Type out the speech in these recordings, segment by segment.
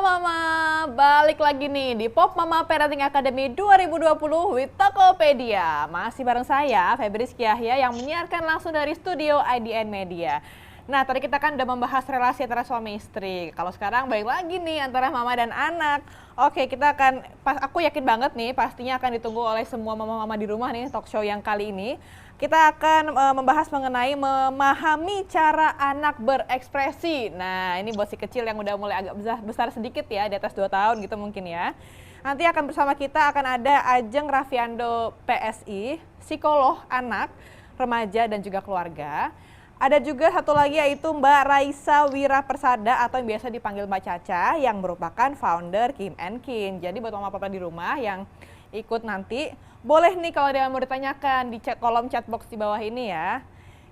Mama, balik lagi nih di Pop Mama Parenting Academy 2020 with Tokopedia. Masih bareng saya, Febri Skiahya, yang menyiarkan langsung dari studio IDN Media. Nah, tadi kita kan udah membahas relasi antara suami istri. Kalau sekarang balik lagi nih antara mama dan anak. Oke, aku yakin banget nih pastinya akan ditunggu oleh semua mama-mama di rumah nih talk show yang kali ini. Kita akan membahas mengenai memahami cara anak berekspresi. Nah, ini buat si kecil yang udah mulai agak besar sedikit ya, di atas 2 tahun gitu mungkin ya. Nanti akan bersama kita akan ada Ajeng Raffiando PSI, psikolog anak, remaja dan juga keluarga. Ada juga satu lagi yaitu Mbak Raisa Wirapersada atau yang biasa dipanggil Mbak Caca yang merupakan founder Kim and Kin. Jadi buat mama papa di rumah yang ikut nanti, boleh nih kalau ada yang mau ditanyakan di kolom chat box di bawah ini ya.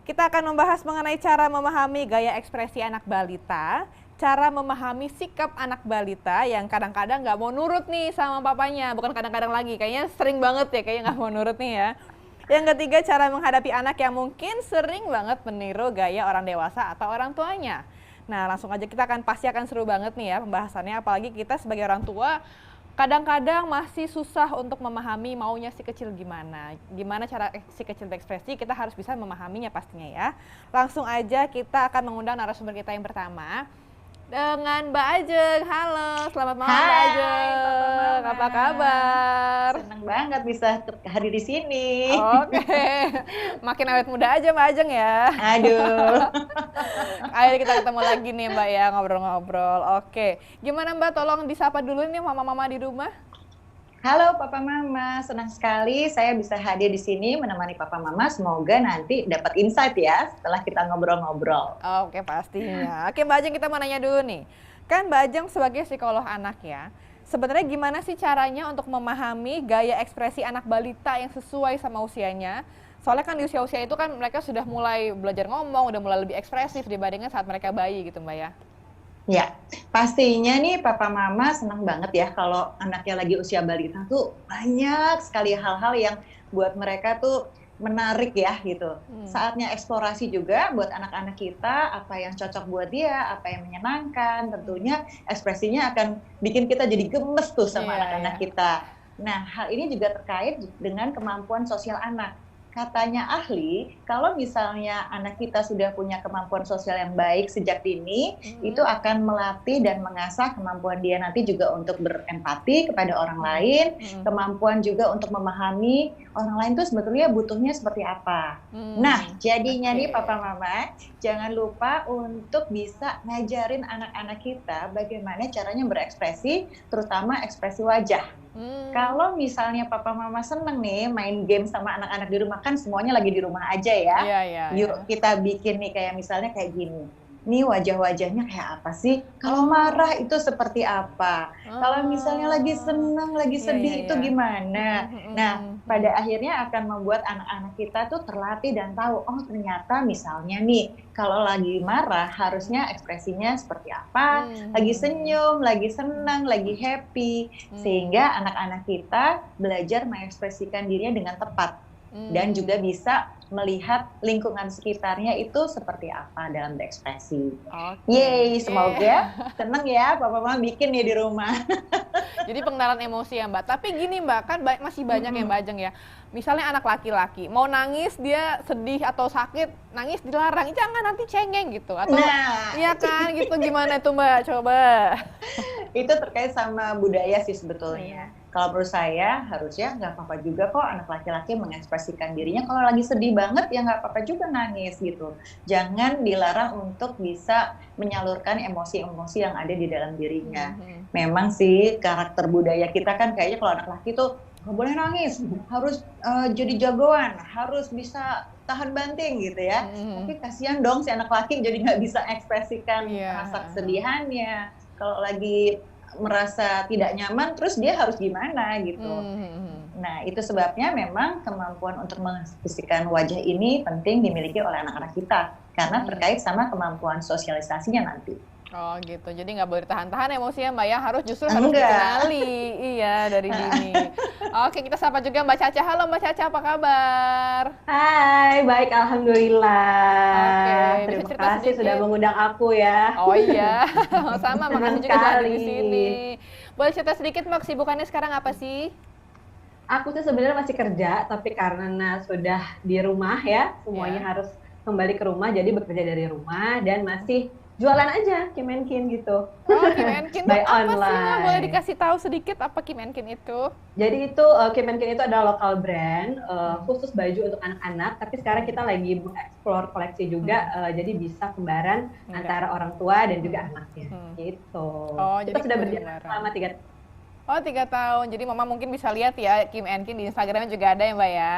Kita akan membahas mengenai cara memahami gaya ekspresi anak balita, cara memahami sikap anak balita yang kadang-kadang nggak mau nurut nih sama papanya. Bukan kadang-kadang lagi, kayaknya sering banget ya kayaknya nggak mau nurut nih ya. Yang ketiga, cara menghadapi anak yang mungkin sering banget meniru gaya orang dewasa atau orang tuanya. Nah, langsung aja pasti akan seru banget nih ya pembahasannya, apalagi kita sebagai orang tua kadang-kadang masih susah untuk memahami maunya si kecil gimana. Gimana cara si kecil berekspresi, kita harus bisa memahaminya pastinya ya. Langsung aja kita akan mengundang narasumber kita yang pertama dengan Mbak Ajeng. Halo, selamat malam Mbak Ajeng. Apa kabar? Senang banget bisa hadir di sini. Oke, makin awet muda aja Mbak Ajeng ya. Aduh. Ayo kita ketemu lagi nih Mbak ya, ngobrol-ngobrol. Oke, gimana Mbak, tolong disapa dulu nih mama-mama di rumah. Halo Papa Mama, senang sekali saya bisa hadir di sini menemani Papa Mama. Semoga nanti dapat insight ya setelah kita ngobrol-ngobrol. Oke, pastinya. Oke Mbak Ajeng, kita mau nanya dulu nih. Kan Mbak Ajeng sebagai psikolog anak ya, sebenarnya gimana sih caranya untuk memahami gaya ekspresi anak balita yang sesuai sama usianya? Soalnya kan di usia-usia itu kan mereka sudah mulai belajar ngomong, udah mulai lebih ekspresif dibandingkan saat mereka bayi gitu Mbak ya. Ya, pastinya nih Papa Mama senang banget ya kalau anaknya lagi usia balita tuh banyak sekali hal-hal yang buat mereka tuh menarik ya gitu. Saatnya eksplorasi juga buat anak-anak kita, apa yang cocok buat dia, apa yang menyenangkan, tentunya ekspresinya akan bikin kita jadi gemes tuh sama anak-anak kita. Nah, hal ini juga terkait dengan kemampuan sosial anak. Katanya ahli, kalau misalnya anak kita sudah punya kemampuan sosial yang baik sejak dini, itu akan melatih dan mengasah kemampuan dia nanti juga untuk berempati kepada orang lain, kemampuan juga untuk memahami orang lain itu sebetulnya butuhnya seperti apa. Nah, jadinya nih Papa Mama, jangan lupa untuk bisa ngajarin anak-anak kita bagaimana caranya berekspresi, terutama ekspresi wajah. Kalau misalnya Papa Mama seneng nih main game sama anak-anak di rumah, kan semuanya lagi di rumah aja ya. Yuk kita bikin nih kayak misalnya kayak gini. Nih wajah-wajahnya kayak apa sih? Kalau marah itu seperti apa? Kalau misalnya lagi senang, lagi sedih itu gimana? Nah, pada akhirnya akan membuat anak-anak kita tuh terlatih dan tahu, oh ternyata misalnya nih, kalau lagi marah harusnya ekspresinya seperti apa? Lagi senyum, lagi senang, lagi happy. Sehingga anak-anak kita belajar mengekspresikan dirinya dengan tepat. Dan juga bisa melihat lingkungan sekitarnya itu seperti apa dalam berekspresi. Yeay, semoga seneng ya Papa Mama bikin nih di rumah. Jadi pengenalan emosi ya Mbak. Tapi gini Mbak, kan masih banyak ya Mbak Ajeng ya. Misalnya anak laki-laki, mau nangis dia sedih atau sakit, nangis dilarang. Jangan nanti cengeng gitu. Atau iya kan gitu, gimana tuh Mbak? Coba. Itu terkait sama budaya sih sebetulnya. Kalau menurut saya harusnya nggak apa-apa juga kok anak laki-laki mengekspresikan dirinya. Kalau lagi sedih banget ya nggak apa-apa juga nangis gitu. Jangan dilarang untuk bisa menyalurkan emosi-emosi yang ada di dalam dirinya. Memang sih karakter budaya kita kan kayaknya kalau anak laki tuh nggak boleh nangis, harus jadi jagoan, harus bisa tahan banting gitu ya. Tapi kasihan dong si anak laki jadi nggak bisa ekspresikan rasa kesedihannya. Kalau lagi merasa tidak nyaman, terus dia harus gimana gitu. Nah, itu sebabnya memang kemampuan untuk mengekspresikan wajah ini penting dimiliki oleh anak-anak kita, karena terkait sama kemampuan sosialisasinya nanti. Oh gitu, jadi nggak boleh tahan-tahan emosinya Mbak ya, justru harus Enggak. dikenali, iya dari dini. Oke, kita sapa juga Mbak Caca. Halo Mbak Caca, apa kabar? Hai, baik Oke, Alhamdulillah. bisa Terima cerita kasih sudah sedikit? mengundang aku ya. Oh iya, sama Senang makasih juga udah hadir sekali. di sini. Boleh cerita sedikit Mbak, kesibukannya sekarang apa sih? Aku tuh sebenarnya masih kerja, tapi karena sudah di rumah ya, Ya. semuanya harus kembali ke rumah, jadi bekerja dari rumah dan masih jualan aja Kemenkin gitu. Oh, Kim Enkin tuh By apa sih Mbak? Boleh online. dikasih tahu sedikit apa Kim Enkin itu? Jadi itu Kemenkin itu adalah lokal brand khusus baju untuk anak-anak, tapi sekarang kita lagi mengeksplor koleksi juga, jadi bisa kembaran Enggak. antara orang tua dan juga anaknya, gitu. Oh, Kita jadi sudah kembaran. berjalan selama 3 Oh, 3 tahun. Jadi Mama mungkin bisa lihat ya Kim Enkin di Instagramnya juga ada ya Mbak ya.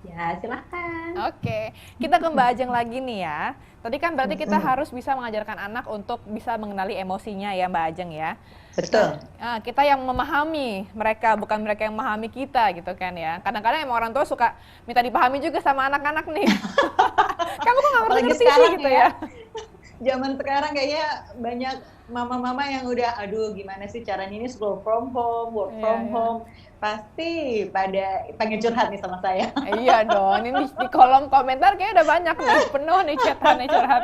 ya, silahkan. Oke, kita ke Mbak Ajeng lagi nih ya. Tadi kan berarti kita harus bisa mengajarkan anak untuk bisa mengenali emosinya ya Mbak Ajeng ya. Betul. Nah, kita yang memahami mereka, bukan mereka yang memahami kita gitu kan ya. Kadang-kadang emang orang tua suka minta dipahami juga sama anak-anak nih. Kamu kok nggak Apalagi ngerti sih sekarang gitu ya. ya. Zaman sekarang kayaknya banyak mama-mama yang udah, aduh gimana sih caranya ini school from home, work Iya, from iya. home. Pasti pada pengen curhat nih sama saya. Iya dong, ini di kolom komentar kayaknya udah banyak nih, penuh nih chatan nih curhat.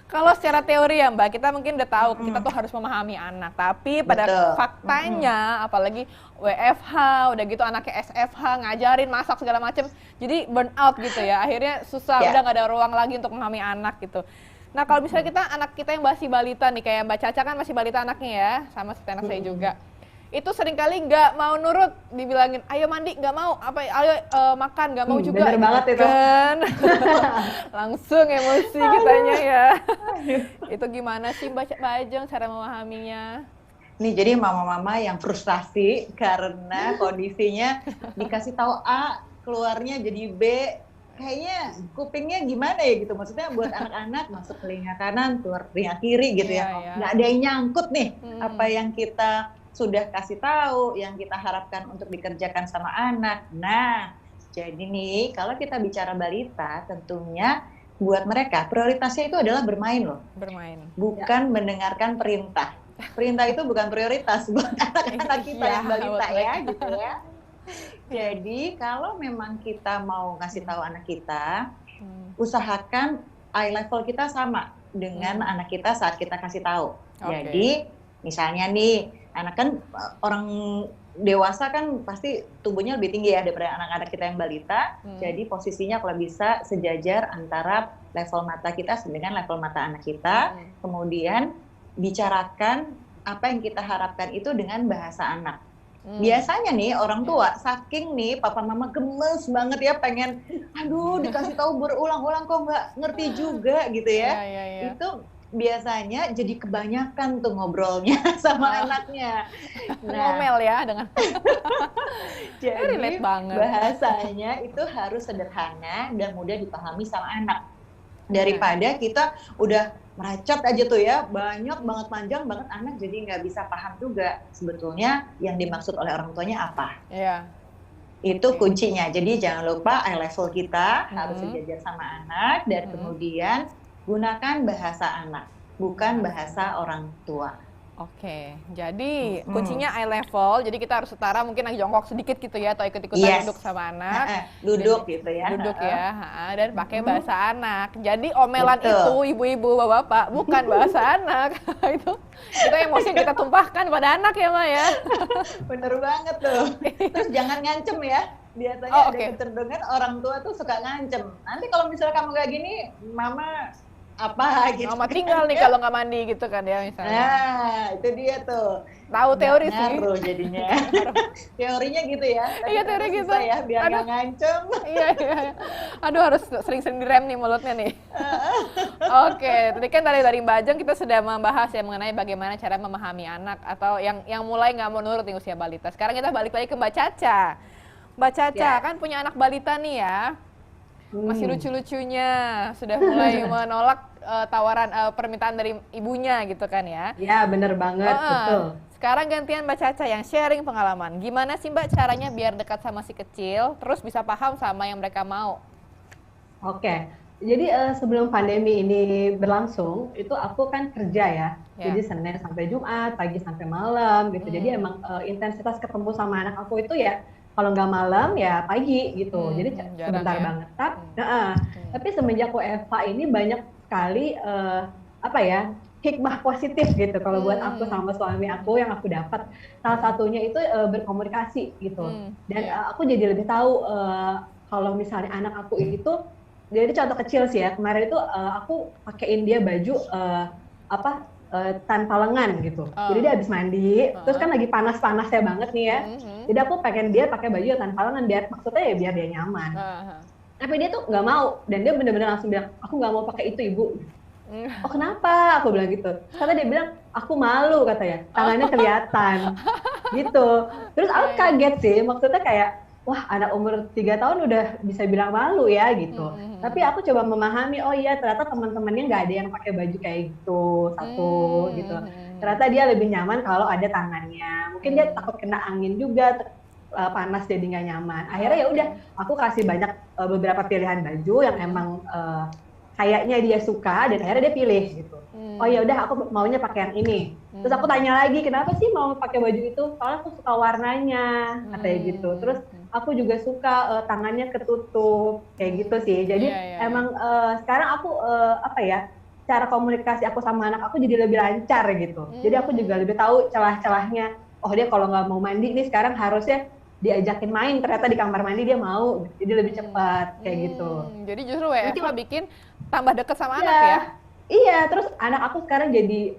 Kalau secara teori ya Mbak, kita mungkin udah tahu kita tuh harus memahami anak. Tapi pada Betul. faktanya, apalagi WFH, udah gitu anaknya SFH, ngajarin, masak segala macem, jadi burn out gitu ya. Akhirnya susah, Ya. udah nggak ada ruang lagi untuk memahami anak gitu. Nah kalau misalnya anak kita yang masih balita nih, kayak Mbak Caca kan masih balita anaknya ya, sama seperti anak saya juga. Itu seringkali nggak mau nurut, dibilangin ayo mandi nggak mau, ayo makan nggak mau juga. Bener banget itu. kan. Langsung emosi kitanya ya. Itu gimana sih Mbak Ajeng cara memahaminya? Nih jadi mama-mama yang frustasi karena kondisinya dikasih tahu A, keluarnya jadi B. Kayaknya kupingnya gimana ya gitu, maksudnya buat anak-anak masuk telinga kanan, keluar telinga kiri gitu Iya, ya. iya. Nggak ada yang nyangkut nih apa yang kita sudah kasih tahu, yang kita harapkan untuk dikerjakan sama anak. Nah, jadi nih kalau kita bicara balita tentunya buat mereka prioritasnya itu adalah bermain loh, Bermain. bukan mendengarkan perintah. Perintah itu bukan prioritas buat anak-anak kita Iya, yang balita buat ya mereka. gitu ya. Jadi kalau memang kita mau ngasih tahu anak kita, usahakan eye level kita sama dengan anak kita saat kita kasih tahu. Oke. Jadi misalnya nih, anak kan orang dewasa kan pasti tubuhnya lebih tinggi ya daripada anak-anak kita yang balita. Jadi posisinya kalau bisa sejajar antara level mata kita dengan level mata anak kita. Kemudian bicarakan apa yang kita harapkan itu dengan bahasa anak. Biasanya nih orang tua saking nih papa mama gemes banget ya pengen aduh dikasih tahu berulang-ulang kok nggak ngerti juga gitu ya. Iya. Itu biasanya jadi kebanyakan tuh ngobrolnya sama anaknya. Ngomel ya dengan Jadi relate banget. bahasanya itu harus sederhana dan mudah dipahami sama anak. Daripada kita udah meracot aja tuh ya, banyak banget panjang banget anak jadi nggak bisa paham juga sebetulnya yang dimaksud oleh orang tuanya apa. Iya. Itu kuncinya. Jadi jangan lupa eye level kita harus sejajar sama anak dan kemudian gunakan bahasa anak, bukan bahasa orang tua. Oke, jadi kuncinya eye level, jadi kita harus setara, mungkin lagi jongkok sedikit gitu ya, atau ikut-ikutan Yes. duduk sama anak. Duduk gitu ya. Duduk ya, dan pakai bahasa anak. Jadi omelan Betul. itu ibu-ibu, bapak-bapak, bukan bahasa anak. itu emosi yang kita tumpahkan pada anak ya, Ma ya. Bener banget tuh. Terus jangan ngancem ya. Biasanya Oh, ada oke. kecenderungan orang tua tuh suka ngancem. Nanti kalau misalnya kamu kayak gini, mama apa gitu. Mama tinggal nih kalau nggak mandi gitu kan ya misalnya. Nah, itu dia tuh. Tahu teori sih. Ngaruh jadinya. Teorinya gitu ya. Tapi Iya, ternyata teori gitu. susah ya, biar Aduh. nggak ngancem. Iya. Aduh, harus sering-sering direm nih mulutnya nih. Oke, tadi kan dari Mbak Ajeng kita sudah membahas ya mengenai bagaimana cara memahami anak atau yang mulai nggak mau nurut di usia balita. Sekarang kita balik lagi ke Mbak Caca. Mbak Caca Ya. kan punya anak balita nih ya. Masih lucu-lucunya, sudah mulai menolak tawaran permintaan dari ibunya gitu kan ya. Ya, bener banget, betul. Sekarang gantian Mbak Caca yang sharing pengalaman. Gimana sih Mbak caranya biar dekat sama si kecil, terus bisa paham sama yang mereka mau? Oke, Jadi sebelum pandemi ini berlangsung, itu aku kan kerja ya. Jadi Senin sampai Jumat, pagi sampai malam gitu. Jadi emang intensitas ketemu sama anak aku itu ya kalau nggak malam ya pagi gitu. Jadi sebentar banget. Tapi semenjak WFH ini banyak sekali apa ya hikmah positif gitu. Kalau buat aku sama suami aku yang aku dapat, salah satunya itu berkomunikasi gitu. Dan aku jadi lebih tahu kalau misalnya anak aku itu, jadi contoh kecil sih ya, kemarin itu aku pakein dia baju tanpa lengan gitu. Jadi dia habis mandi, terus kan lagi panas-panasnya banget nih ya. Jadi aku pengen dia pakai baju tanpa lengan, maksudnya ya biar dia nyaman. Tapi dia tuh nggak mau, dan dia bener-bener langsung bilang, aku nggak mau pakai itu ibu. Oh kenapa? Aku bilang gitu. Karena dia bilang, aku malu katanya, tangannya kelihatan. Gitu. Terus aku kaget sih, maksudnya kayak, wah anak umur 3 tahun udah bisa bilang malu ya gitu. Tapi aku coba memahami, oh iya ternyata teman-temannya nggak ada yang pakai baju kayak gitu, satu gitu. Ternyata dia lebih nyaman kalau ada tangannya. Mungkin dia takut kena angin juga, panas jadi nggak nyaman. Akhirnya ya udah, aku kasih banyak beberapa pilihan baju yang emang kayaknya dia suka, dan akhirnya dia pilih gitu. Oh ya udah, aku maunya pakai yang ini. Terus aku tanya lagi, kenapa sih mau pakai baju itu? Soalnya aku suka warnanya, katanya gitu. Terus aku juga suka tangannya ketutup, kayak gitu sih. Jadi emang sekarang aku cara komunikasi aku sama anak aku jadi lebih lancar gitu. Jadi aku juga lebih tahu celah-celahnya. Oh dia kalau nggak mau mandi nih sekarang harusnya diajakin main, ternyata di kamar mandi dia mau, jadi lebih cepat kayak gitu. Jadi justru WFH bikin tambah deket sama anak ya? Iya, terus anak aku sekarang jadi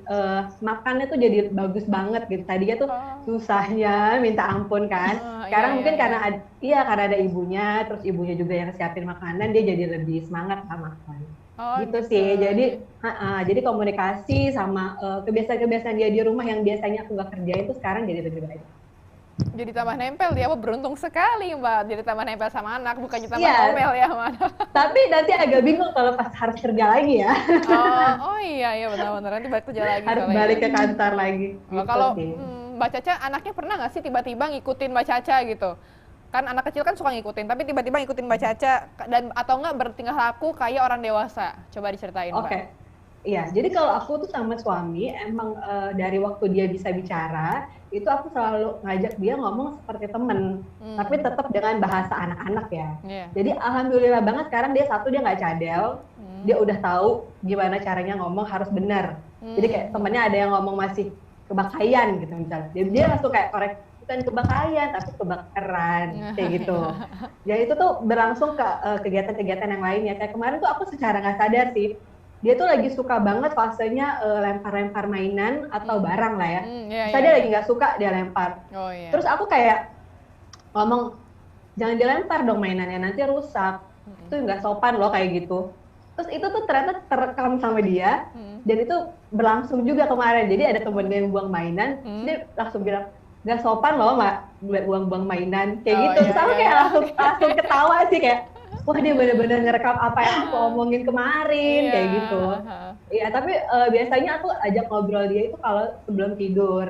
makannya tuh jadi bagus banget gitu. Tadinya tuh susahnya minta ampun kan. Sekarang mungkin karena ada ibunya, terus ibunya juga yang siapin makanan, dia jadi lebih semangat sama makan. Gitu sih. Jadi komunikasi sama kebiasaan-kebiasaan dia di rumah yang biasanya aku nggak kerjain itu sekarang jadi lebih baik. Jadi tambah nempel dia, beruntung sekali Mbak. Jadi tambah nempel sama anak, bukannya tambah ngomel ya mana. Tapi nanti agak bingung kalau pas harus kerja lagi ya. Oh iya benar-benar nanti balik kerja lagi. Harus balik ke kantor lagi. Gitu kalau Mbak Caca anaknya pernah nggak sih tiba-tiba ngikutin Mbak Caca gitu? Kan anak kecil kan suka ngikutin, tapi tiba-tiba ngikutin Mbak Caca dan atau enggak bertingkah laku kayak orang dewasa. Coba diceritain Mbak. Oke. Iya, jadi kalau aku tuh sama suami emang dari waktu dia bisa bicara, itu aku selalu ngajak dia ngomong seperti temen, tapi tetap dengan bahasa anak-anak ya. Jadi alhamdulillah banget sekarang dia nggak cadel, dia udah tahu gimana caranya ngomong harus benar. Jadi kayak temennya ada yang ngomong masih kebakayan gitu misalnya, dia langsung kayak korek, bukan kebakayan tapi kebakaran kayak gitu. Jadi itu tuh berlangsung ke kegiatan-kegiatan yang lainnya. Kayak kemarin tuh aku secara nggak sadar sih, dia tuh lagi suka banget fasenya lempar-lempar mainan atau barang lah ya. Dia lagi nggak suka, dia lempar. Terus aku kayak ngomong, jangan dilempar dong mainannya, nanti rusak. Itu nggak sopan loh kayak gitu. Terus itu tuh ternyata terekam sama dia, dan itu berlangsung juga kemarin. Jadi ada temen yang buang mainan, dia langsung bilang, nggak sopan loh Mbak, buang-buang mainan. Kayak gitu. Terus aku kayak langsung ketawa sih kayak, wah dia benar-benar ngerekam apa yang aku omongin kemarin kayak gitu. Iya, tapi biasanya aku ajak ngobrol dia itu kalau sebelum tidur.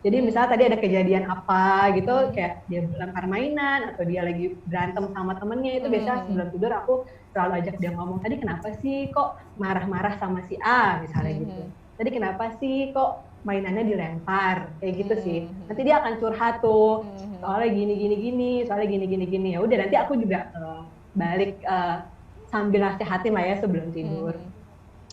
Jadi misalnya tadi ada kejadian apa gitu, kayak dia lempar mainan atau dia lagi berantem sama temennya, itu biasanya sebelum tidur aku selalu ajak dia ngomong, tadi kenapa sih kok marah-marah sama si A misalnya gitu. Tadi kenapa sih kok mainannya dilempar kayak gitu sih. Nanti dia akan curhat tuh, soalnya gini. Ya udah nanti aku juga balik sambil nasihatin lah ya sebelum tidur.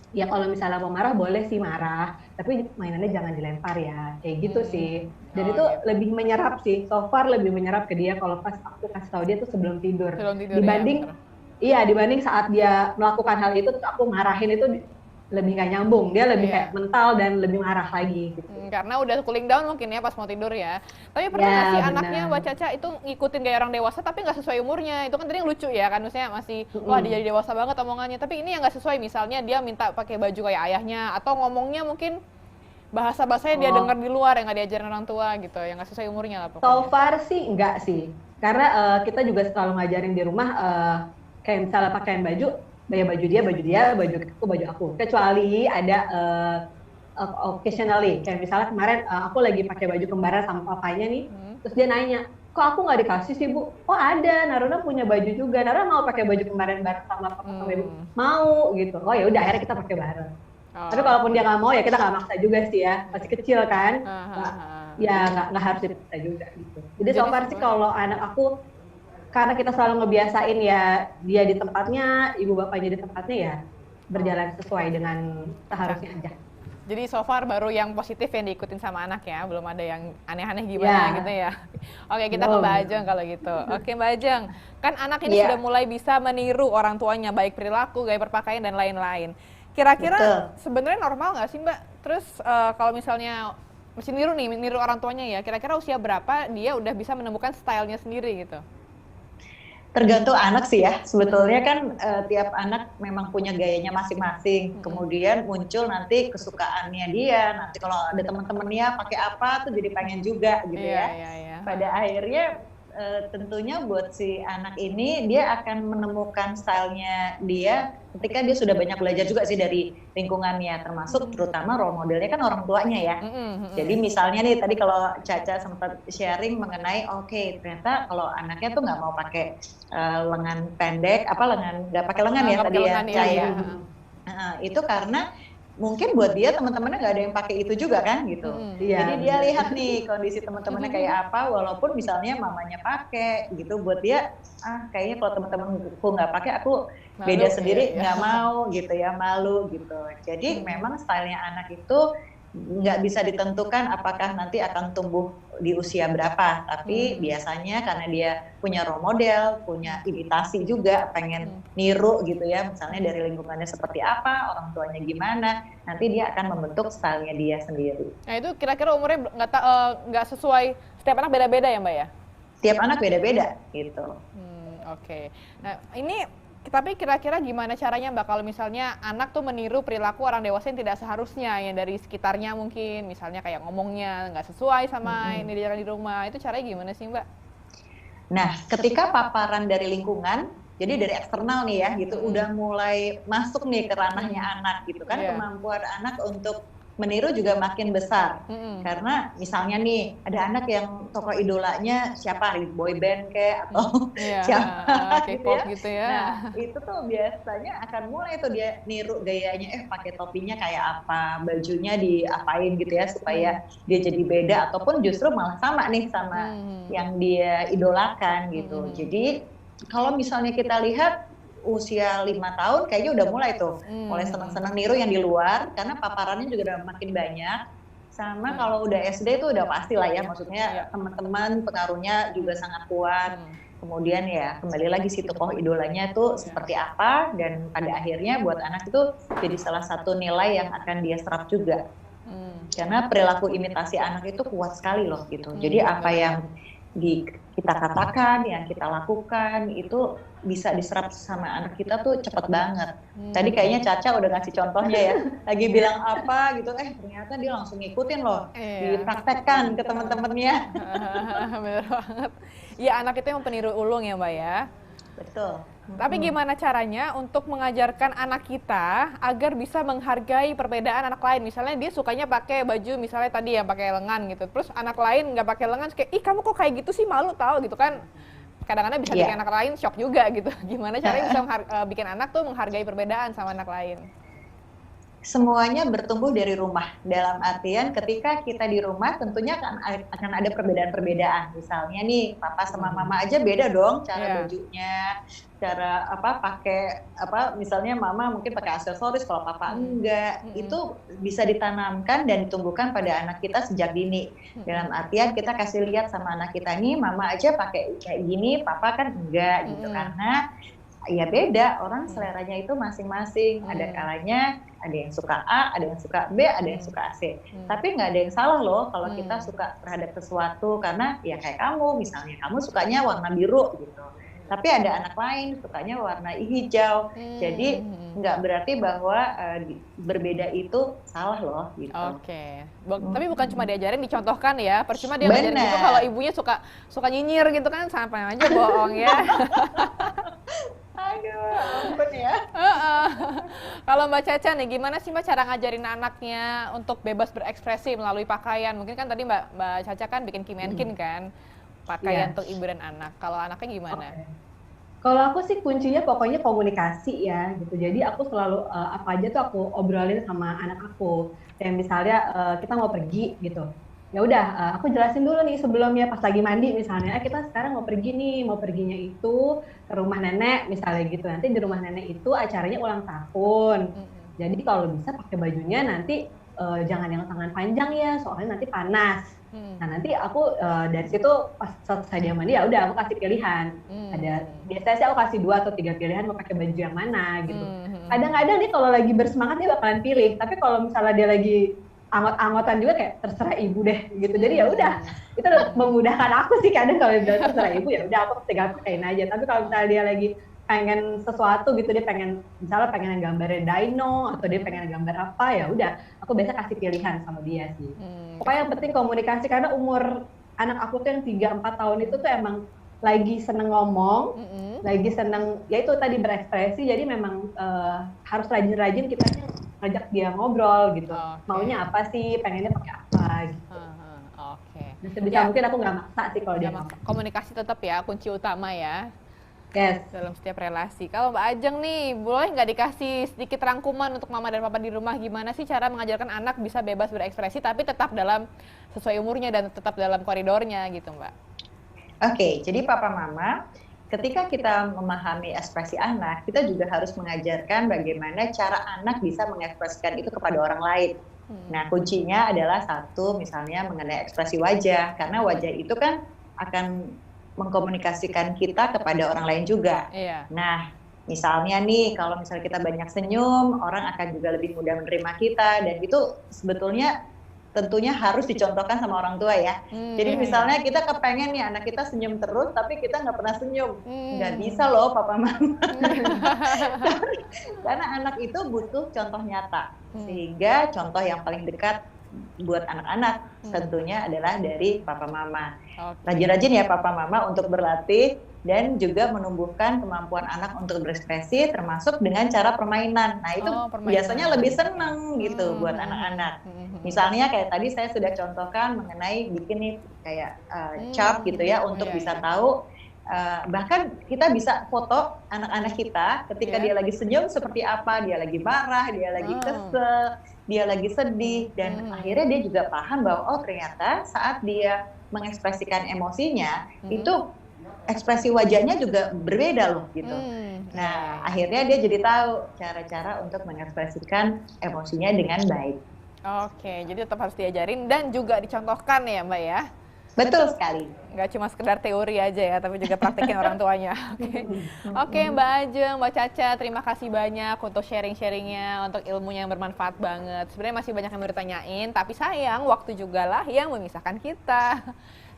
Ya kalau misalnya mau marah boleh sih marah, tapi mainannya jangan dilempar ya, kayak gitu sih. Dan itu lebih menyerap sih, so far lebih menyerap ke dia kalau pas aku kasih tahu dia tuh sebelum tidur dibanding saat dia melakukan hal itu terus aku marahin, itu lebih nggak nyambung, dia lebih kayak mental dan lebih marah lagi gitu. Karena udah cooling down mungkin ya pas mau tidur ya. Tapi pernah nggak sih anaknya Mbak Caca itu ngikutin gaya orang dewasa tapi nggak sesuai umurnya? Itu kan tadi yang lucu ya kan, maksudnya masih wah dia jadi dewasa banget omongannya, tapi ini yang nggak sesuai, misalnya dia minta pakai baju kayak ayahnya atau ngomongnya mungkin bahasa-bahasanya dia dengar di luar yang nggak diajarin orang tua gitu, yang nggak sesuai umurnya lah pokoknya. So far sih enggak sih, karena kita juga selalu ngajarin di rumah kayak misalnya pakaian baju baju aku. Kecuali ada occasionally, kayak misalnya kemarin aku lagi pakai baju kembaran sama papanya nih, terus dia nanya, kok aku nggak dikasih sih Bu? Oh ada, Naruna punya baju juga. Naruna mau pakai baju kemarin bareng sama papa sama ibu. Mau gitu. Oh ya udah akhirnya kita pakai bareng. Tapi kalaupun dia nggak mau ya kita nggak maksa juga sih ya. Masih kecil kan. Ya nggak harus dipaksa juga gitu. Jadi so far sih kalau anak aku, karena kita selalu ngebiasain ya dia di tempatnya, ibu bapaknya di tempatnya ya berjalan sesuai dengan seharusnya aja. Jadi so far baru yang positif yang diikutin sama anak ya, belum ada yang aneh-aneh gimana gitu ya. Oke, kita ke Mbak Ajeng kalau gitu. Oke Mbak Ajeng, kan anak ini sudah mulai bisa meniru orang tuanya, baik perilaku, gaya berpakaian, dan lain-lain. Kira-kira sebenarnya normal nggak sih Mbak? Terus kalau misalnya mesti niru orang tuanya ya, kira-kira usia berapa dia udah bisa menemukan stylenya sendiri gitu? Tergantung anak sih ya, sebetulnya kan tiap anak memang punya gayanya masing-masing. Kemudian muncul nanti kesukaannya dia, nanti kalau ada teman-temannya pakai apa tuh jadi pengen juga gitu ya. Pada akhirnya tentunya buat si anak ini dia akan menemukan stylenya dia ketika dia sudah banyak belajar juga sih dari lingkungannya, termasuk terutama role modelnya kan orang tuanya ya. Jadi misalnya nih tadi kalau Caca sempat sharing mengenai ternyata kalau anaknya tuh nggak mau pakai lengan pendek, nggak pakai lengan ya tadi ya Caca. Itu karena mungkin buat dia teman-temannya nggak ada yang pakai itu juga kan gitu. Jadi dia lihat nih kondisi teman-temannya kayak apa, walaupun misalnya mamanya pakai gitu, buat dia kayaknya kalau teman-temanku nggak pakai aku beda sendiri, nggak mau gitu ya, malu gitu. Jadi memang stylenya anak itu nggak bisa ditentukan apakah nanti akan tumbuh di usia berapa, tapi biasanya karena dia punya role model, punya imitasi juga, pengen niru gitu ya, misalnya dari lingkungannya seperti apa, orang tuanya gimana, nanti dia akan membentuk stylenya dia sendiri. Nah itu kira-kira umurnya nggak sesuai, setiap anak beda-beda ya Mbak ya? Tiap anak beda-beda gitu. Oke. Nah ini tapi kira-kira gimana caranya Mbak kalau misalnya anak tuh meniru perilaku orang dewasa yang tidak seharusnya, yang dari sekitarnya mungkin, misalnya kayak ngomongnya nggak sesuai sama ini di rumah, itu caranya gimana sih Mbak? Nah, ketika paparan dari lingkungan, jadi dari eksternal nih ya gitu, udah mulai masuk nih ke ranahnya anak gitu kan, kemampuan anak untuk meniru juga makin besar. Karena misalnya nih ada anak yang tokoh idolanya siapa, boy band kayak atau siapa gitu ya. Nah itu tuh biasanya akan mulai tuh dia niru gayanya, pakai topinya kayak apa, bajunya diapain gitu ya supaya dia jadi beda, ataupun justru malah sama nih sama yang dia idolakan gitu. Jadi kalau misalnya kita lihat usia 5 tahun kayaknya udah mulai tuh mulai senang-senang niru yang di luar, karena paparannya juga udah makin banyak. Sama kalau udah SD itu udah pasti lah ya, maksudnya teman-teman pengaruhnya juga sangat kuat. Kemudian ya kembali lagi si tokoh idolanya tuh seperti apa, dan pada akhirnya buat anak itu jadi salah satu nilai yang akan dia serap juga. Karena perilaku imitasi anak itu kuat sekali loh gitu. Jadi apa yang kita katakan, yang kita lakukan itu bisa diserap sama anak kita tuh cepet banget. Tadi kayaknya Caca udah ngasih contohnya ya, lagi bilang apa gitu, ternyata dia langsung ngikutin loh, dipraktekkan ke teman-temannya. Bener banget. Iya, anak itu yang peniru ulung ya Mbak ya. Betul. Tapi gimana caranya untuk mengajarkan anak kita agar bisa menghargai perbedaan anak lain? Misalnya dia sukanya pakai baju misalnya tadi yang pakai lengan gitu, terus anak lain nggak pakai lengan, kayak ih kamu kok kayak gitu sih, malu tahu gitu kan? Kadang-kadang bisa bikin anak lain shock juga gitu. Gimana caranya bisa bikin anak tuh menghargai perbedaan sama anak lain? Semuanya bertumbuh dari rumah. Dalam artian ketika kita di rumah tentunya akan ada perbedaan-perbedaan. Misalnya nih papa sama mama aja beda dong cara bajunya, cara pakai misalnya mama mungkin pakai aksesoris kalau papa enggak. Itu bisa ditanamkan dan ditumbuhkan pada anak kita sejak dini. Dalam artian kita kasih lihat sama anak kita nih, mama aja pakai kayak gini, papa kan enggak gitu. Karena ya beda, orang seleranya itu masing-masing. Ada kalanya ada yang suka A, ada yang suka B, ada yang suka C. Tapi nggak ada yang salah loh kalau kita suka terhadap sesuatu, karena ya kayak kamu misalnya, kamu sukanya warna biru gitu. Tapi ada anak lain sukanya warna hijau. Jadi nggak berarti bahwa berbeda itu salah loh gitu. Oke. Tapi bukan cuma diajarin, dicontohkan ya. Percuma dia ngajarin gitu kalau ibunya suka nyinyir gitu kan, sampai aja bohong ya. Aduh, ampun ya. Kalau Mbak Caca nih, gimana sih Mbak cara ngajarin anaknya untuk bebas berekspresi melalui pakaian? Mungkin kan tadi Mbak Caca kan bikin Kim and Kin kan. pakaian untuk ibu dan anak. Kalau anaknya gimana? Kalau aku sih kuncinya pokoknya komunikasi ya gitu. Jadi aku selalu apa aja tuh aku obrolin sama anak aku. Kayak misalnya kita mau pergi gitu. Ya udah, aku jelasin dulu nih sebelumnya pas lagi mandi misalnya, kita sekarang mau pergi nih, mau perginya itu ke rumah nenek misalnya gitu. Nanti di rumah nenek itu acaranya ulang tahun. Jadi kalau bisa pakai bajunya nanti jangan yang tangan panjang ya, soalnya nanti panas. Nah nanti aku dari situ pas selesai dia mandi ya udah aku kasih pilihan. Biasanya sih aku kasih 2 atau 3 pilihan mau pakai baju yang mana gitu. Kadang-kadang nih kalau lagi bersemangat dia bakalan pilih, tapi kalau misalnya dia lagi anggot-anggotan juga kayak terserah ibu deh gitu. Jadi ya udah itu memudahkan aku sih kadang kalau dia bilang terserah ibu ya udah aku tinggal pakein aja. Tapi kalau misalnya dia lagi pengen sesuatu gitu, dia pengen misalnya pengen gambarnya dino atau dia pengen gambar apa, ya udah aku biasa kasih pilihan sama dia sih. Pokoknya yang penting komunikasi, karena umur anak aku tuh yang 3-4 tahun itu tuh emang lagi seneng ngomong, lagi seneng ya itu tadi berekspresi, jadi memang harus rajin-rajin kita ngajak dia ngobrol gitu. Maunya apa sih, pengennya pakai apa gitu. Dan sebisa mungkin aku nggak maksa sih kalau dia maksa. Komunikasi tetap ya kunci utama ya. Yes. Dalam setiap relasi. Kalau Mbak Ajeng nih, boleh nggak dikasih sedikit rangkuman untuk mama dan papa di rumah, gimana sih cara mengajarkan anak bisa bebas berekspresi tapi tetap dalam sesuai umurnya dan tetap dalam koridornya gitu, Mbak? Oke, jadi papa mama, ketika kita memahami ekspresi anak, kita juga harus mengajarkan bagaimana cara anak bisa mengekspresikan itu kepada orang lain. Nah, kuncinya adalah satu, misalnya mengenai ekspresi wajah, karena wajah itu kan akan mengkomunikasikan kita kepada orang lain juga. Nah, misalnya nih, kalau misalnya kita banyak senyum, orang akan juga lebih mudah menerima kita, dan itu sebetulnya tentunya harus dicontohkan sama orang tua ya. Jadi misalnya kita kepengen nih anak kita senyum terus, tapi kita nggak pernah senyum. Nggak bisa loh papa mama. Karena anak itu butuh contoh nyata. Sehingga contoh yang paling dekat buat anak-anak tentunya adalah dari papa mama. Rajin-rajin ya papa mama untuk berlatih dan juga menumbuhkan kemampuan anak untuk berekspresi termasuk dengan cara permainan. Nah itu biasanya lebih seneng gitu buat anak-anak. Misalnya kayak tadi saya sudah contohkan mengenai bikin nih kayak chart gitu ya untuk bisa tahu. Bahkan kita bisa foto anak-anak kita ketika dia lagi senyum seperti apa, dia lagi marah, dia lagi kesel, dia lagi sedih, dan akhirnya dia juga paham bahwa oh ternyata saat dia mengekspresikan emosinya itu ekspresi wajahnya juga berbeda loh gitu. Nah akhirnya dia jadi tahu cara-cara untuk mengekspresikan emosinya dengan baik. Oke, jadi tetap harus diajarin dan juga dicontohkan ya Mbak ya? Betul sekali. Nggak cuma sekedar teori aja ya, tapi juga praktekin orang tuanya. Oke, Mbak Ajeng, Mbak Caca, terima kasih banyak untuk sharing-sharingnya, untuk ilmunya yang bermanfaat banget. Sebenarnya masih banyak yang mau ditanyain, tapi sayang waktu juga lah yang memisahkan kita.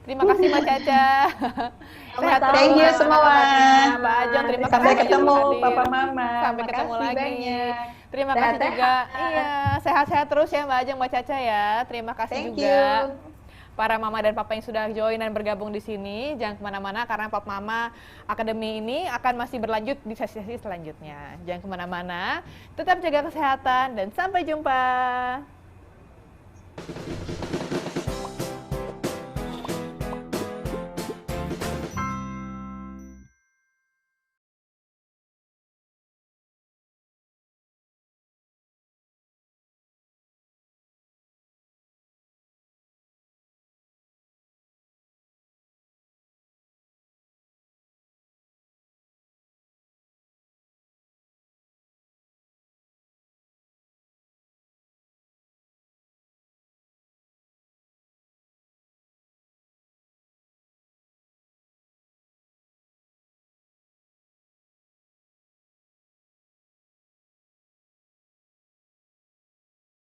Terima kasih Mbak Caca. Sehat terus. Thank you semua. Mbak Ajeng, terima kasih. Sampai ketemu Papa Mama. Sampai ketemu lagi. Banyak. Terima kasih juga. Iya, sehat-sehat terus ya Mbak Ajeng, Mbak Caca ya. Terima kasih juga. Para mama dan papa yang sudah join dan bergabung di sini, jangan kemana-mana karena Pop Mama Academy ini akan masih berlanjut di sesi-sesi selanjutnya. Jangan kemana-mana, tetap jaga kesehatan dan sampai jumpa.